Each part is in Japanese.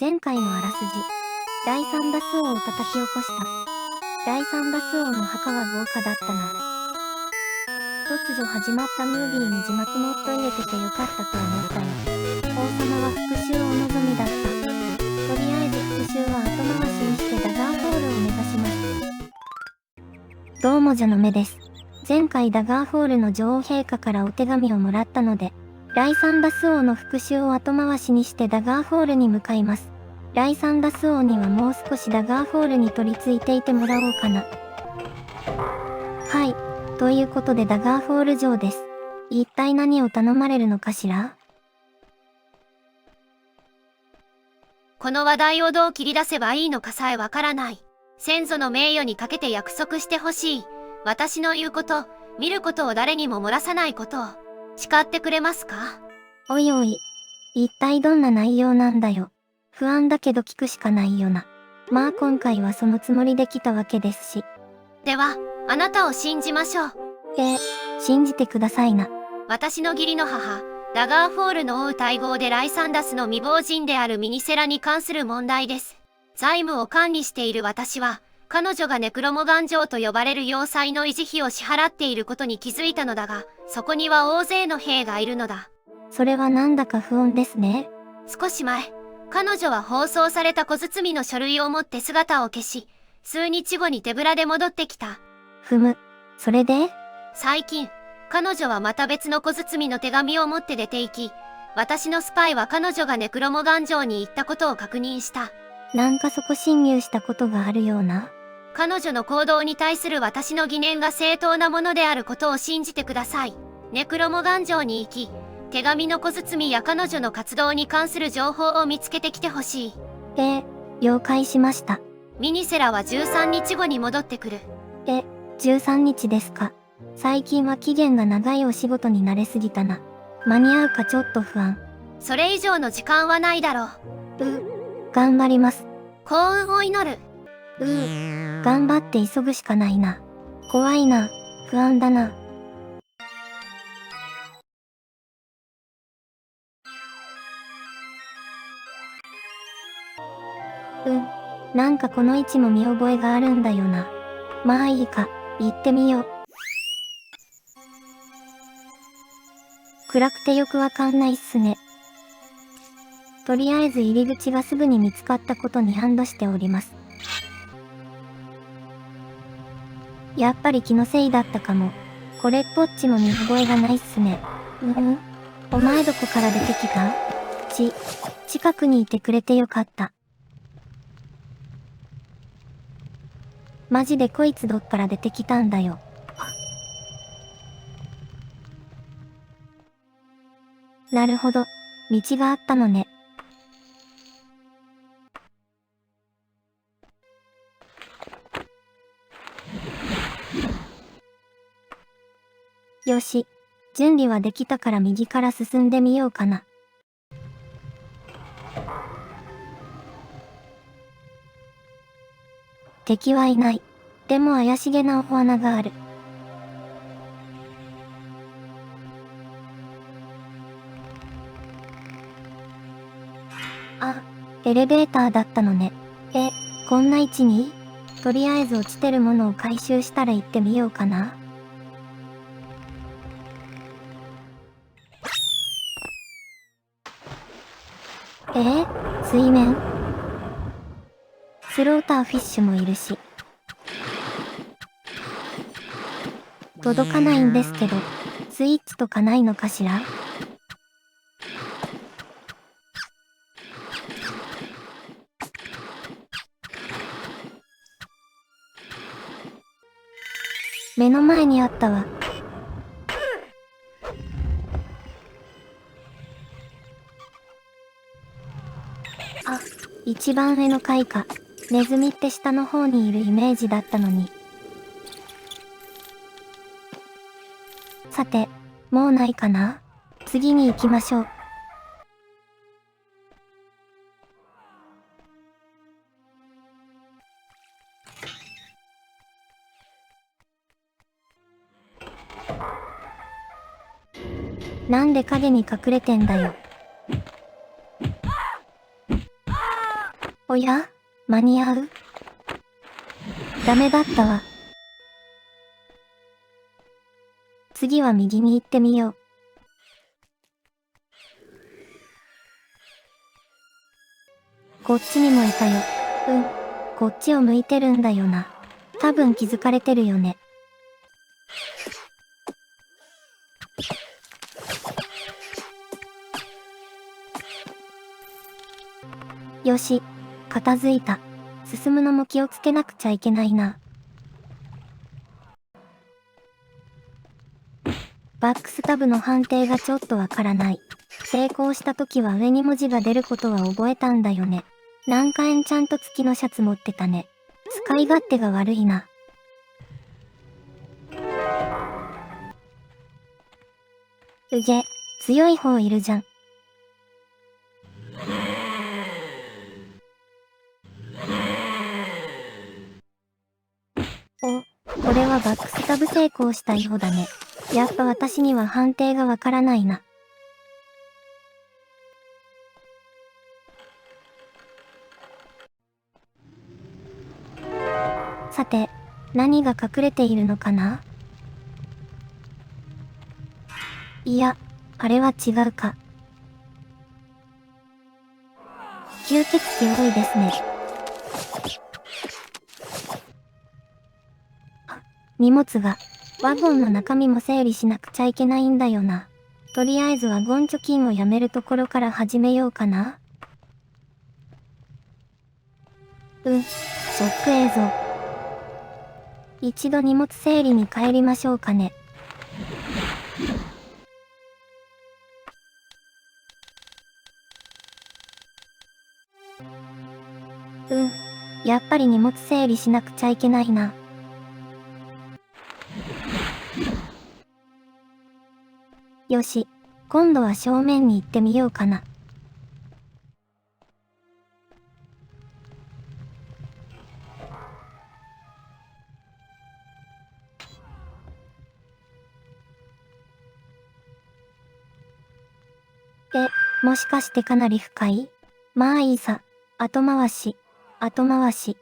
前回のあらすじ。ライサンダス王を叩き起こした。ライサンダス王の墓は豪華だったな。突如始まったムービーに字幕もっと入れててよかったと思ったよ。王様は復讐をお望みだった。とりあえず復讐は後回しにしてダガーホールを目指します。どうもじゃの目です。前回ダガーホールの女王陛下からお手紙をもらったので、ライサンダス王の復讐を後回しにしてダガーホールに向かいます。ライサンダス王にはもう少しダガーホールに取り付いていてもらおうかな。はい。ということでダガーホール城です。一体何を頼まれるのかしら？この話題をどう切り出せばいいのかさえわからない。先祖の名誉にかけて約束してほしい。私の言うこと、見ることを誰にも漏らさないことを誓ってくれますか？おいおい。一体どんな内容なんだよ。不安だけど聞くしかないよな。まあ今回はそのつもりで来たわけですし。では、あなたを信じましょう。信じてくださいな。私の義理の母、ダガーフォールの王大号でライサンダスの未亡人であるミニセラに関する問題です。財務を管理している私は、彼女がネクロモガン城と呼ばれる要塞の維持費を支払っていることに気づいたのだが、そこには大勢の兵がいるのだ。それはなんだか不穏ですね。少し前、彼女は包装された小包の書類を持って姿を消し、数日後に手ぶらで戻ってきた。それで？最近、彼女はまた別の小包の手紙を持って出て行き、私のスパイは彼女がネクロモガン城に行ったことを確認した。なんかそこ侵入したことがあるような。彼女の行動に対する私の疑念が正当なものであることを信じてください。ネクロモガン城に行き、手紙の小包や彼女の活動に関する情報を見つけてきてほしい。了解しました。ミニセラは13日後に戻ってくる。13日ですか。最近は期限が長いお仕事に慣れすぎたな。間に合うかちょっと不安。それ以上の時間はないだろう。頑張ります。幸運を祈る。頑張って急ぐしかないな。怖いな。不安だな。なんかこの位置も見覚えがあるんだよな。まあいいか、行ってみよう。暗くてよくわかんないっすね。とりあえず入り口がすぐに見つかったことに安堵しております。やっぱり気のせいだったかも。これっぽっちも見覚えがないっすね。お前どこから出てきた？近くにいてくれてよかった。マジでこいつどっから出てきたんだよ。なるほど。道があったのね。よし。準備はできたから右から進んでみようかな。敵はいない。でも怪しげなお穴がある。エレベーターだったのね。こんな位置に？とりあえず落ちてるものを回収したら行ってみようかな。水面？スローターフィッシュもいるし。届かないんですけど、スイッチとかないのかしら？目の前にあったわ。一番上の階か。ネズミって下の方にいるイメージだったのに。さて、もうないかな？次に行きましょう。なんで影に隠れてんだよ。おや、間に合う？ダメだったわ。次は右に行ってみよう。こっちにもいたよ。こっちを向いてるんだよな。多分気づかれてるよね。よし、片付いた。進むのも気をつけなくちゃいけないな。バックスタブの判定がちょっとわからない。成功した時は上に文字が出ることは覚えたんだよね。何かエンチャント付きのシャツ持ってたね。使い勝手が悪いな。うげ、強い方いるじゃん。お、これはバックスタブ成功したようだね。やっぱ私には判定がわからないな。さて、何が隠れているのかな？いや、あれは違うか。吸血鬼多いですね。荷物が、ワゴンの中身も整理しなくちゃいけないんだよな。とりあえずワゴン貯金をやめるところから始めようかな。ショック映像。一度荷物整理に帰りましょうかね。やっぱり荷物整理しなくちゃいけないな。よし、今度は正面に行ってみようかな。もしかしてかなり深い？まあいいさ。後回し。後回し。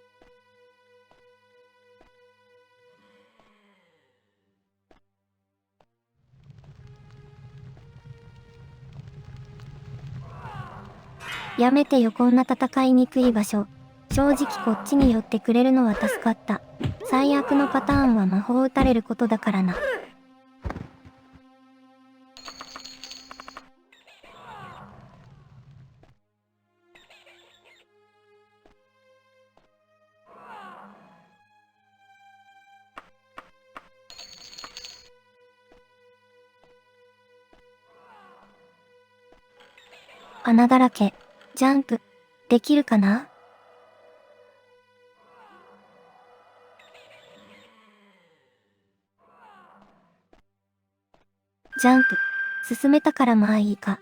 やめてよこんな戦いにくい場所。正直こっちに寄ってくれるのは助かった。最悪のパターンは魔法打たれることだからな。穴だらけ。ジャンプ。できるかな？ジャンプ。進めたからまあいいか。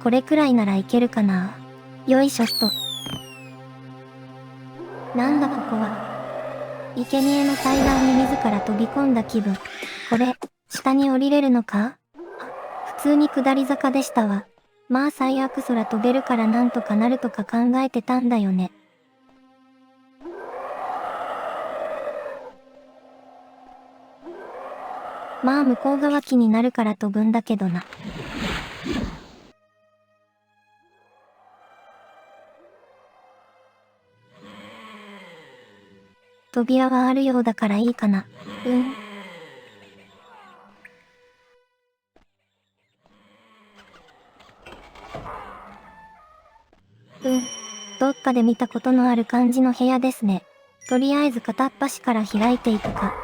これくらいならいけるかな。よいしょっと。なんだここは。生贄の祭壇に自ら飛び込んだ気分。これ、下に降りれるのか？普通に下り坂でしたわ。まあ最悪空飛べるからなんとかなるとか考えてたんだよね。まあ向こう側気になるから飛ぶんだけどな。扉はあるようだからいいかな。どっかで見たことのある感じの部屋ですね。とりあえず片っ端から開いていくか。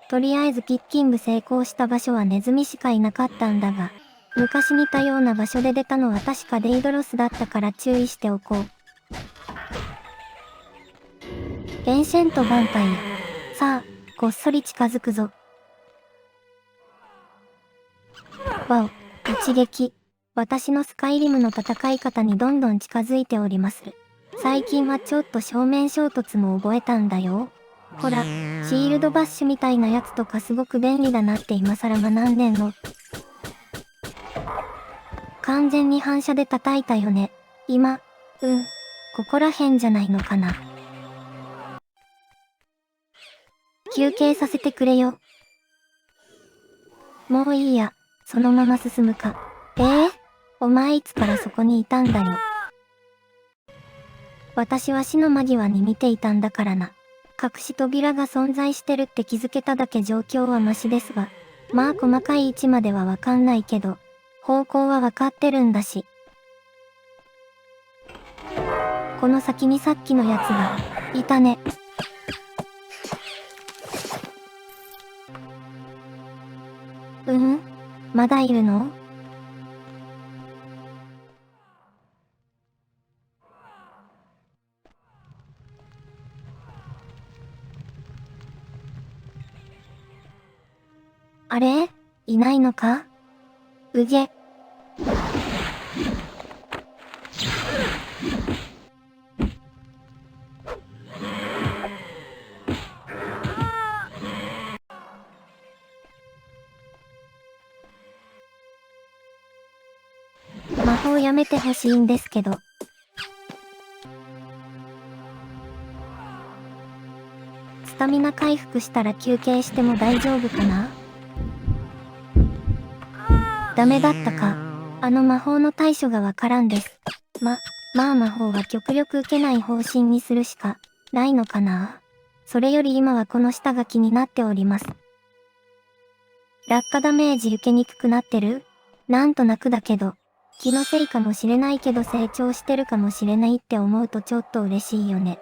とりあえずピッキング成功した場所はネズミしかいなかったんだが、昔似たような場所で出たのは確かデイドロスだったから注意しておこう。エンシェントヴァンパイア。さあ、こっそり近づくぞ。わお、一撃。私のスカイリムの戦い方にどんどん近づいております。最近はちょっと正面衝突も覚えたんだよ。ほら、シールドバッシュみたいなやつとかすごく便利だなって今更学んでんの。完全に反射で叩いたよね。今、ここら辺じゃないのかな。休憩させてくれよ。もういいや、そのまま進むか。お前いつからそこにいたんだよ。私は死の間際に見ていたんだからな。隠し扉が存在してるって気づけただけ状況はマシですが、まあ細かい位置まではわかんないけど、方向はわかってるんだし。この先にさっきのやつが、いたね。まだいるの？あれ？いないのか？うげ。魔法やめてほしいんですけど。スタミナ回復したら休憩しても大丈夫かな？ダメだったか。あの魔法の対処がわからんです。まあ魔法は極力受けない方針にするしかないのかな。それより今はこの下が気になっております。落下ダメージ受けにくくなってる？なんとなくだけど。気のせいかもしれないけど成長してるかもしれないって思うとちょっと嬉しいよね。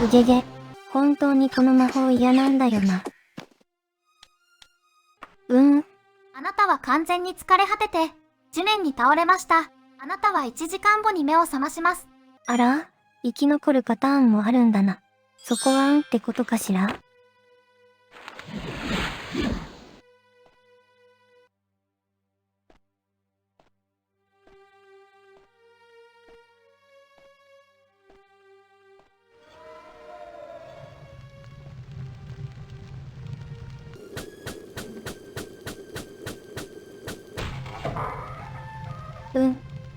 うげげ。本当にこの魔法嫌なんだよな。あなたは完全に疲れ果てて、地面に倒れました。あなたは1時間後に目を覚まします。あら？生き残るパターンもあるんだな。そこはってことかしら？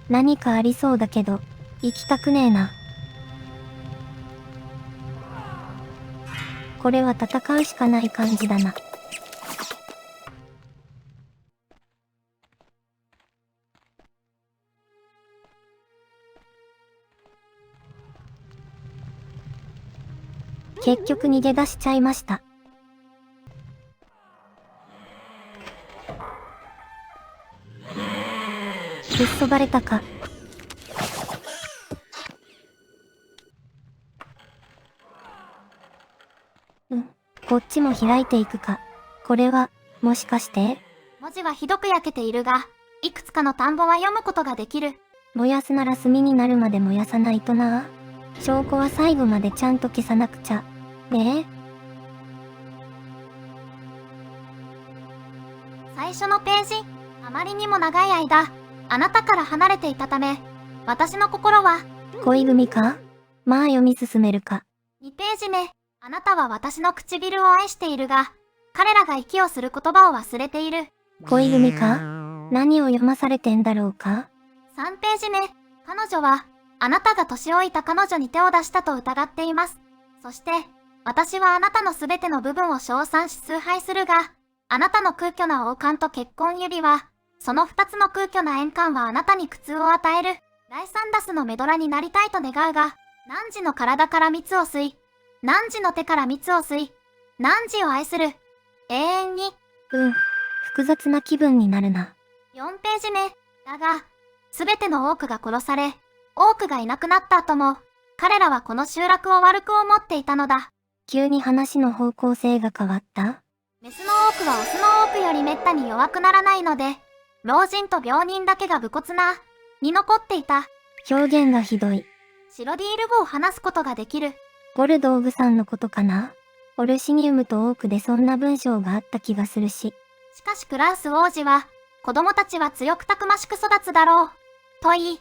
何かありそうだけど、行きたくねえな。これは戦うしかない感じだな。結局逃げ出しちゃいました。ぶっ飛ばれたか。こっちも開いていくか。これは、もしかして？文字はひどく焼けているが、いくつかの単語は読むことができる。燃やすなら炭になるまで燃やさないとな。証拠は最後までちゃんと消さなくちゃ。ねえ。最初のページ、あまりにも長い間、あなたから離れていたため、私の心は、恋組か？まあ読み進めるか。2ページ目、あなたは私の唇を愛しているが、彼らが息をする言葉を忘れている。恋組か？何を読まされてんだろうか？ 3ページ目、彼女は、あなたが年老いた彼女に手を出したと疑っています。そして、私はあなたのすべての部分を称賛し崇拝するが、あなたの空虚な王冠と結婚指輪、その2つの空虚な円環はあなたに苦痛を与える。ライサンダスのメドラになりたいと願うが、汝の体から蜜を吸い、汝の手から蜜を吸い、汝を愛する。永遠に。複雑な気分になるな。4ページ目。だが、すべての多くが殺され、多くがいなくなった後も、彼らはこの集落を悪く思っていたのだ。急に話の方向性が変わった？メスの多くはオスの多くよりめったに弱くならないので、老人と病人だけが武骨な、に残っていた。表現がひどい。シロディール語を話すことができる。ゴルドーグさんのことかな？オルシニウムとオークでそんな文章があった気がするし。しかしクラウス王子は、子供たちは強くたくましく育つだろう。と言い、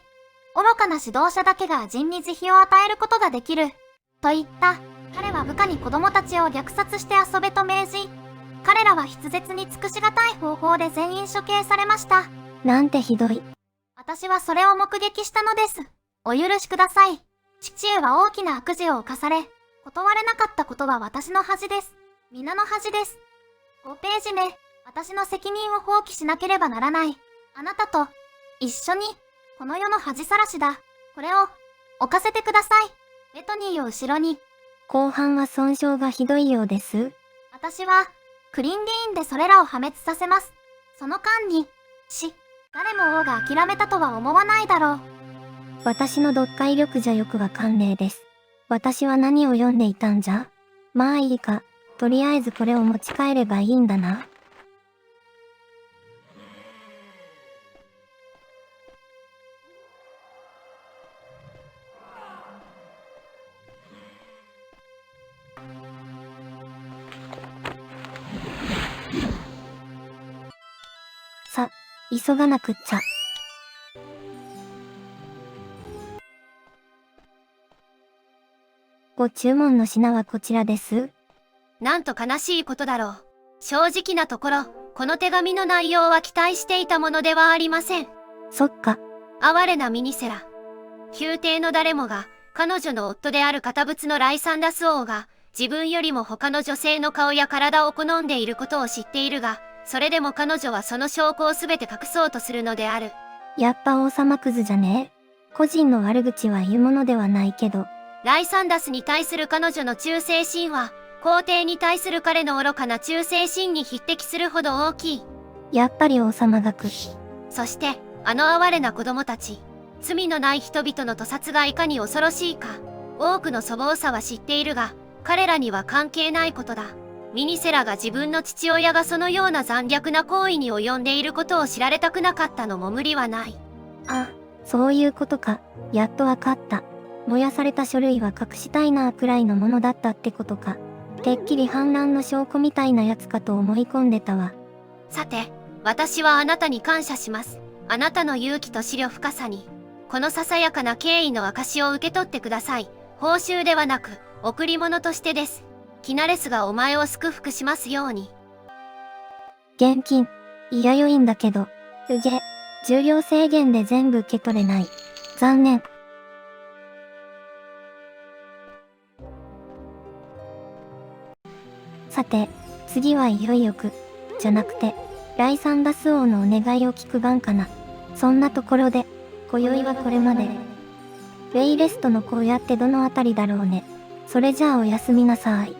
愚かな指導者だけが人に慈悲を与えることができる。と言った。彼は部下に子供たちを虐殺して遊べと命じ、彼らは筆舌に尽くしがたい方法で全員処刑されました。なんてひどい。私はそれを目撃したのです。お許しください。父上は大きな悪事を犯され、断れなかったことは私の恥です。皆の恥です。5ページ目。私の責任を放棄しなければならない。あなたと、一緒に、この世の恥さらしだ。これを、置かせてください。ベトニーを後ろに。後半は損傷がひどいようです。私は、クリンディーンでそれらを破滅させます。その間に、誰も王が諦めたとは思わないだろう。私の読解力じゃよくわかんねえです。私は何を読んでいたんじゃ？まあいいか、とりあえずこれを持ち帰ればいいんだな。さ、急がなくっちゃ。ご注文の品はこちらです。なんと悲しいことだろう。正直なところ、この手紙の内容は期待していたものではありません。そっか。哀れなミニセラ。宮廷の誰もが、彼女の夫である堅物のライサンダス王が、自分よりも他の女性の顔や体を好んでいることを知っているが、それでも彼女はその証拠をすべて隠そうとするのである。やっぱ王様クズじゃねえ。個人の悪口は言うものではないけど。ライサンダスに対する彼女の忠誠心は、皇帝に対する彼の愚かな忠誠心に匹敵するほど大きい。やっぱり王様がクズ。そして、あの哀れな子供たち、罪のない人々の屠殺がいかに恐ろしいか、多くの粗暴さは知っているが、彼らには関係ないことだ。ミニセラが自分の父親がそのような残虐な行為に及んでいることを知られたくなかったのも無理はない。あ、そういうことか。やっとわかった。燃やされた書類は隠したいなくらいのものだったってことか。てっきり反乱の証拠みたいなやつかと思い込んでたわ。さて、私はあなたに感謝します。あなたの勇気と思慮深さに、このささやかな敬意の証を受け取ってください。報酬ではなく、贈り物としてです。キナレスがお前を祝福しますように。現金。いや良いんだけど。重量制限で全部受け取れない。残念。さて、次はいよいよじゃなくて、ライサンダス王のお願いを聞く番かな。そんなところで、今宵はこれまで。ウェイレストの荒野ってどのあたりだろうね。それじゃあおやすみなさい。